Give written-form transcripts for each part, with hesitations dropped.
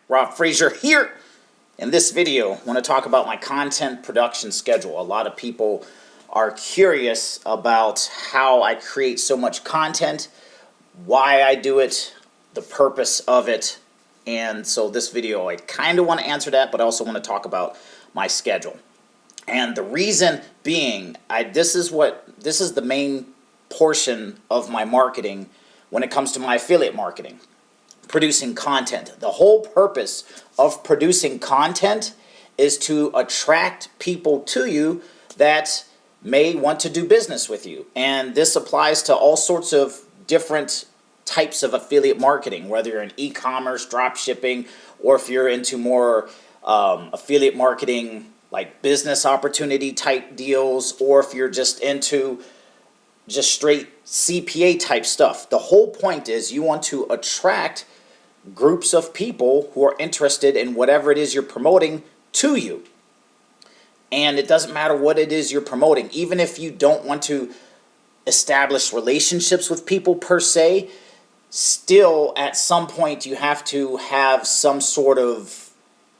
Rob Frazier here. In this video, I want to talk about my content production schedule. A lot of people are curious about how I create so much content, why I do it, the purpose of it, and so this video I kind of want to answer that, but I also want to talk about my schedule. And the reason being, this is the main portion of my marketing when it comes to my affiliate marketing. Producing content. The whole purpose of producing content is to attract people to you that may want to do business with you. And this applies to all sorts of different types of affiliate marketing, whether you're in e-commerce, drop shipping, or if you're into more affiliate marketing like business opportunity type deals, or if you're just into just straight CPA type stuff. The whole point is you want to attract groups of people who are interested in whatever it is you're promoting to you. And it doesn't matter what it is you're promoting. Even if you don't want to establish relationships with people per se, still at some point you have to have some sort of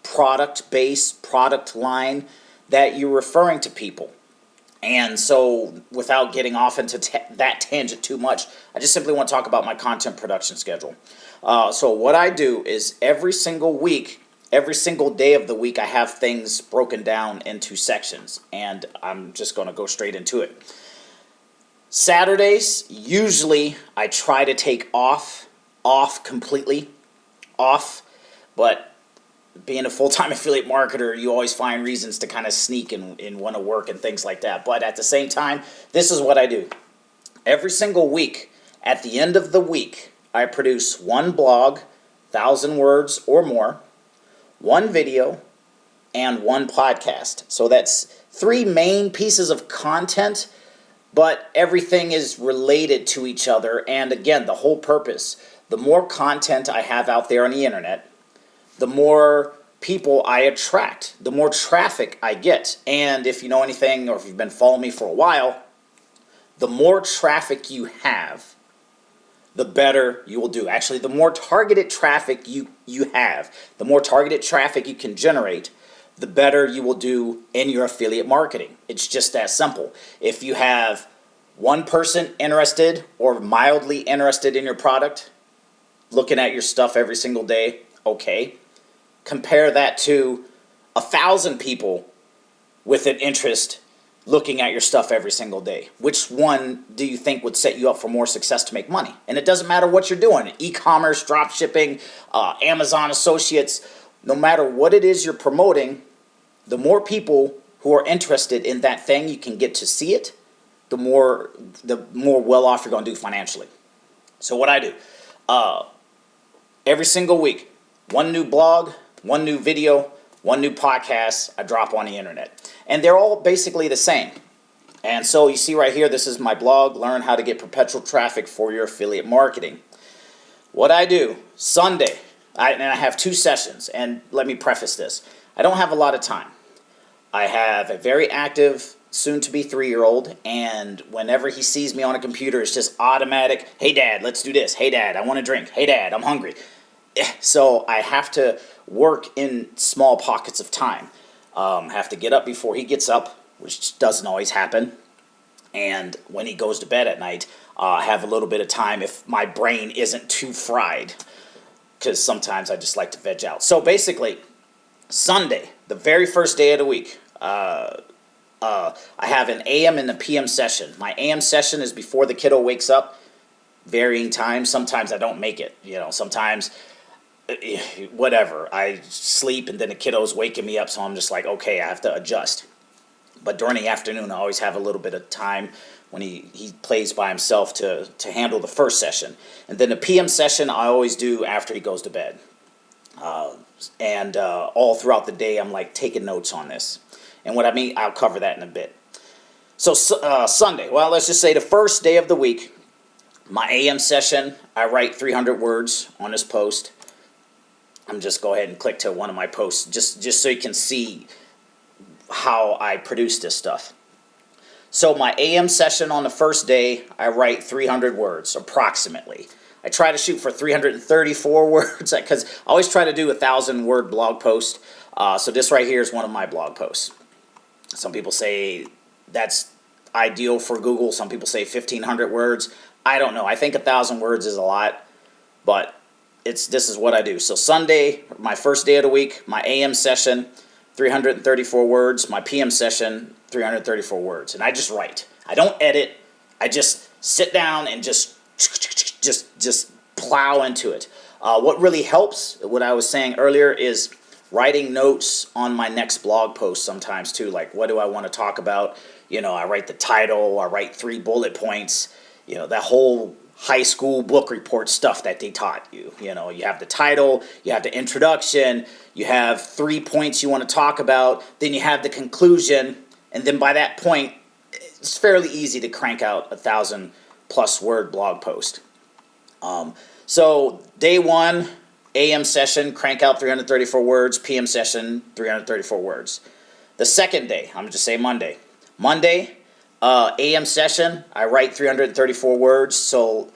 product base, product line that you're referring to people. And so without getting off into that tangent too much, I just simply want to talk about my content production schedule. So what I do is every single week, every single day of the week, I have things broken down into sections. And I'm just going to go straight into it. Saturdays, usually I try to take off completely, but being a full-time affiliate marketer, you always find reasons to kind of sneak and want to work and things like that. But at the same time, this is what I do. Every single week, at the end of the week, I produce one blog, 1,000 words or more, one video, and one podcast. So that's 3 main pieces of content, but everything is related to each other. And again, the whole purpose, the more content I have out there on the internet, the more people I attract, the more traffic I get. And if you know anything, or if you've been following me for a while, the more traffic you have, the better you will do. Actually, the more targeted traffic you have, the more targeted traffic you can generate, the better you will do in your affiliate marketing. It's just that simple. If you have one person interested or mildly interested in your product, looking at your stuff every single day, okay. Compare that to 1,000 people with an interest looking at your stuff every single day. Which one do you think would set you up for more success to make money? And it doesn't matter what you're doing, e-commerce, drop shipping, Amazon associates, no matter what it is you're promoting, the more people who are interested in that thing you can get to see it, the more well off you're going to do financially. So what I do, every single week, one new blog, one new video, one new podcast I drop on the internet. And they're all basically the same. And so you see right here, this is my blog, Learn How to Get Perpetual Traffic for Your Affiliate Marketing. What I do, Sunday, I have 2 sessions. And let me preface this. I don't have a lot of time. I have a very active, soon-to-be 3-year-old, and whenever he sees me on a computer, it's just automatic, hey, Dad, let's do this. Hey, Dad, I want a drink. Hey, Dad, I'm hungry. So I have to work in small pockets of time. Have to get up before he gets up, which doesn't always happen. And when he goes to bed at night, have a little bit of time if my brain isn't too fried, because sometimes I just like to veg out. So basically, Sunday, the very first day of the week, I have an AM and a PM session. My AM session is before the kiddo wakes up, varying times. Sometimes I don't make it. Sometimes whatever, I sleep and then the kiddo's waking me up, so I'm just like, okay, I have to adjust. But during the afternoon, I always have a little bit of time when he plays by himself to handle the first session. And then the PM session I always do after he goes to bed. And all throughout the day, I'm like taking notes on this. And what I mean, I'll cover that in a bit. So Sunday, well, let's just say the first day of the week, my AM session, I write 300 words on this post. I'm just go ahead and click to one of my posts just so you can see how I produce this stuff. So my AM session on the first day, I write 300 words approximately. I try to shoot for 334 words because I always try to do 1,000-word blog post. So this right here is one of my blog posts. Some people say that's ideal for Google. Some people say 1,500 words. I don't know. I think 1,000 words is a lot, but this is what I do. So Sunday, my first day of the week, my AM session, 334 words. My PM session, 334 words. And I just write. I don't edit. I just sit down and just plow into it. What really helps, what I was saying earlier, is writing notes on my next blog post sometimes too. Like, what do I want to talk about? You know, I write the title, I write 3 bullet points, you know, that whole high school book report stuff that they taught you. You know, you have the title, you have the introduction, you have 3 points you want to talk about, then you have the conclusion, and then by that point, it's fairly easy to crank out 1,000+ word blog post. So day 1, AM session, crank out 334 words, PM session, 334 words. The second day, I'm going to just say Monday. Monday, AM session, I write 334 words. So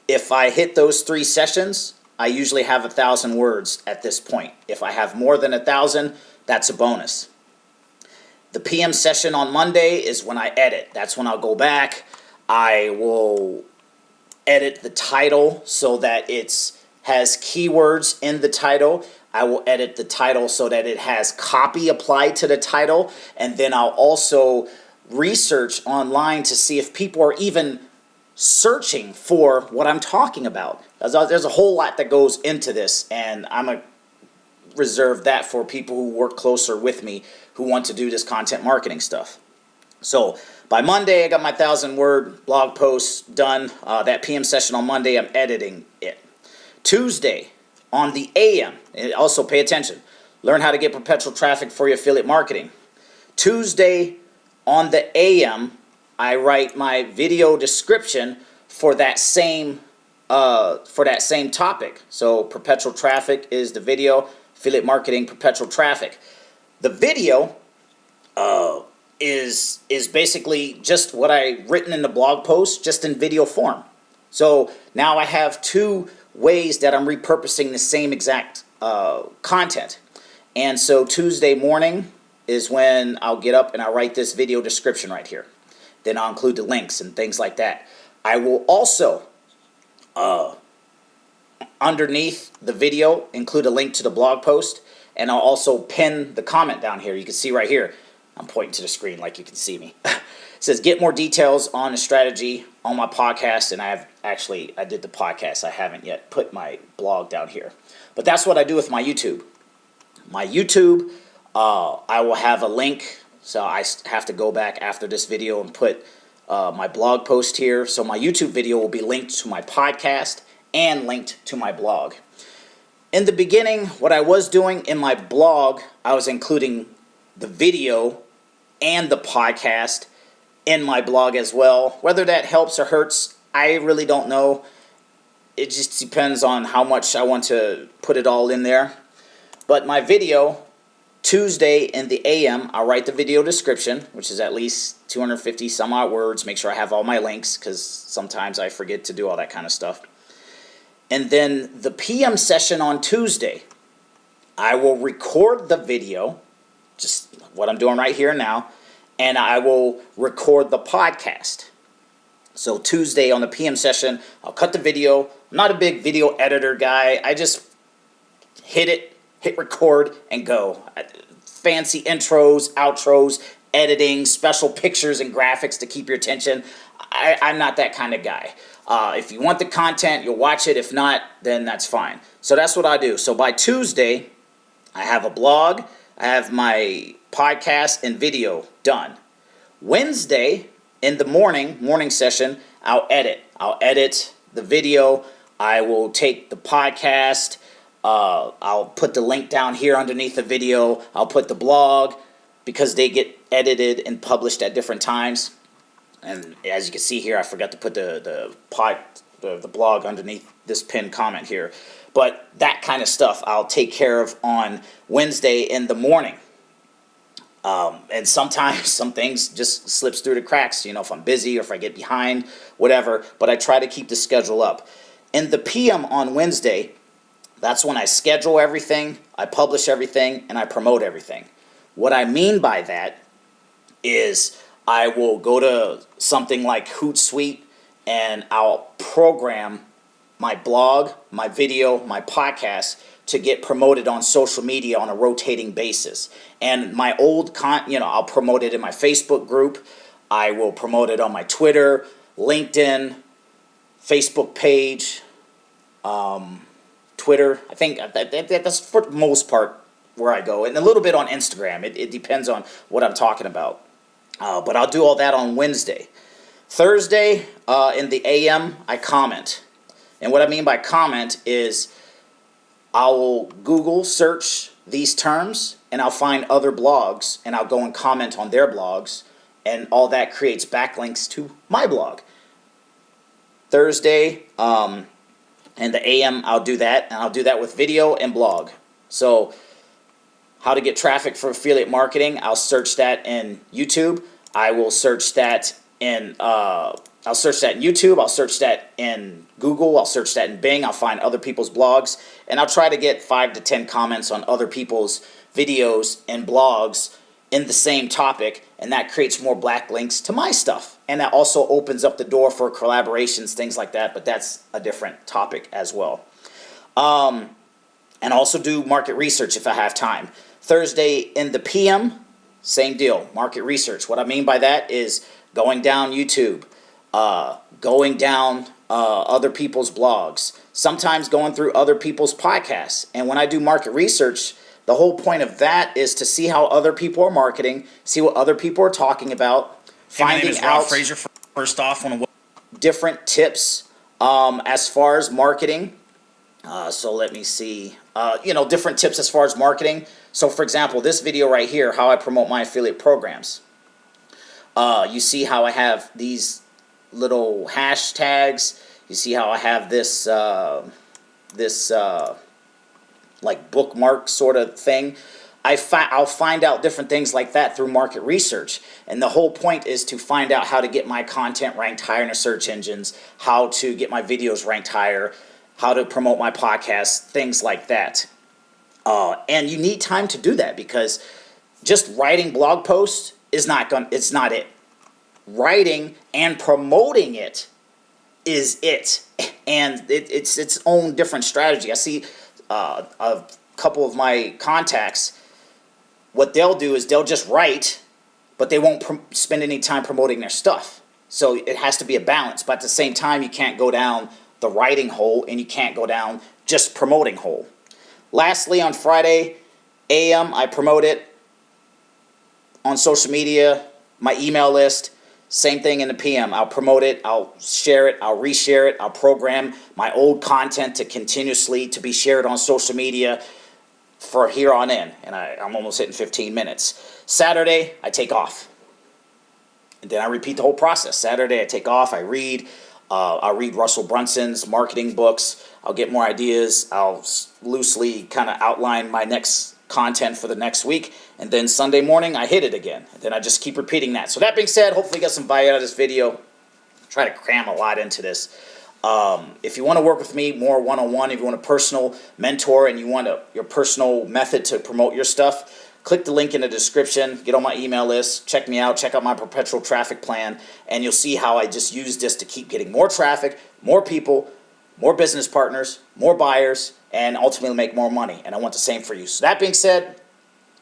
if I hit those 3 sessions, I usually have 1,000 words at this point. If I have more than 1,000, that's a bonus. The PM session on Monday is when I edit. That's when I'll go back. I will edit the title so that it has keywords in the title. I will edit the title so that it has copy applied to the title. And then I'll also research online to see if people are even searching for what I'm talking about. There's a whole lot that goes into this, and I'm going to reserve that for people who work closer with me who want to do this content marketing stuff. So by Monday, I got my 1,000-word blog post done. That PM session on Monday, I'm editing it. Tuesday on the AM, and also pay attention, learn how to get perpetual traffic for your affiliate marketing. Tuesday on the AM, I write my video description for that same topic. So perpetual traffic is the video, affiliate marketing, perpetual traffic. The video is basically just what I written in the blog post, just in video form. So now I have 2 ways that I'm repurposing the same exact content. And so Tuesday morning is when I'll get up and I'll write this video description right here. Then I'll include the links and things like that. I will also, underneath the video, include a link to the blog post, and I'll also pin the comment down here. You can see right here. I'm pointing to the screen like you can see me. It says, get more details on the strategy on my podcast. And I did the podcast. I haven't yet put my blog down here. But that's what I do with my YouTube. My YouTube, I will have a link. So I have to go back after this video and put my blog post here. So my YouTube video will be linked to my podcast and linked to my blog. In the beginning, what I was doing in my blog, I was including the video and the podcast in my blog as well. Whether that helps or hurts, I really don't know. It just depends on how much I want to put it all in there. But my video, Tuesday in the AM, I'll write the video description, which is at least 250 some odd words. Make sure I have all my links, because sometimes I forget to do all that kind of stuff. And then the PM session on Tuesday, I will record the video, just what I'm doing right here and now, and I will record the podcast. So Tuesday on the PM session, I'll cut the video. I'm not a big video editor guy. I just hit record, and go. Fancy intros, outros, editing, special pictures and graphics to keep your attention. I'm not that kind of guy. If you want the content, you'll watch it. If not, then that's fine. So that's what I do. So by Tuesday, I have a blog, I have my podcast and video done. Wednesday in the morning session, I'll edit. I'll edit the video. I will take the podcast. I'll put the link down here underneath the video. I'll put the blog, because they get edited and published at different times. And as you can see here, I forgot to put the blog underneath this pinned comment here. But that kind of stuff I'll take care of on Wednesday in the morning. And sometimes some things just slips through the cracks, you know, if I'm busy or if I get behind, whatever. But I try to keep the schedule up. In the PM on Wednesday, that's when I schedule everything, I publish everything, and I promote everything. What I mean by that is I will go to something like Hootsuite and I'll program my blog, my video, my podcast to get promoted on social media on a rotating basis. And my old I'll promote it in my Facebook group. I will promote it on my Twitter, LinkedIn, Facebook page, Twitter. I think that's for the most part where I go, and a little bit on Instagram. It depends on what I'm talking about. But I'll do all that on Wednesday. Thursday, in the AM, I comment. And what I mean by comment is I will Google search these terms, and I'll find other blogs, and I'll go and comment on their blogs, and all that creates backlinks to my blog. Thursday, in the AM, I'll do that, and I'll do that with video and blog. So how to get traffic for affiliate marketing, I'll search that in YouTube. I will search that in YouTube. I'll search that in Google. I'll search that in Bing. I'll find other people's blogs, and I'll try to get 5 to 10 comments on other people's videos and blogs in the same topic, and that creates more backlinks to my stuff. And that also opens up the door for collaborations, things like that, but that's a different topic as well. And also do market research if I have time. Thursday in the PM, same deal, market research. What I mean by that is going down YouTube, going down other people's blogs, sometimes going through other people's podcasts. And when I do market research, the whole point of that is to see how other people are marketing, see what other people are talking about, finding out Fraser, first off, different tips as far as marketing. So let me see, different tips as far as marketing. So for example, this video right here, how I promote my affiliate programs. You see how I have these little hashtags. You see how I have this like bookmark sort of thing. I'll find out different things like that through market research. And the whole point is to find out how to get my content ranked higher in the search engines, how to get my videos ranked higher, how to promote my podcast, things like that. And you need time to do that, because just writing blog posts is it's not it. Writing and promoting it is it. And it's its own different strategy. I see a couple of my contacts, what they'll do is they'll just write, but they won't spend any time promoting their stuff. So it has to be a balance, but at the same time, you can't go down the writing hole and you can't go down just promoting hole. Lastly, on Friday AM, I promote it on social media, my email list. Same thing in the PM. I'll promote it, I'll share it, I'll reshare it, I'll program my old content to continuously to be shared on social media for here on in. And I'm almost hitting 15 minutes. Saturday, I take off. And then I repeat the whole process. Saturday, I take off, I read. I'll read Russell Brunson's marketing books. I'll get more ideas. I'll loosely kind of outline my next content for the next week. And then Sunday morning, I hit it again. And then I just keep repeating that. So that being said, hopefully you got some value out of this video. Try to cram a lot into this. If you want to work with me more one-on-one, if you want a personal mentor and you want your personal method to promote your stuff, click the link in the description, get on my email list, check me out, check out my perpetual traffic plan, and you'll see how I just use this to keep getting more traffic, more people, more business partners, more buyers, and ultimately make more money. And I want the same for you. So that being said,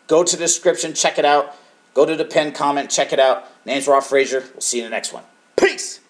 go to the description, check it out. Go to the pinned comment, check it out. Name's Rob Fraser. We'll see you in the next one. Peace!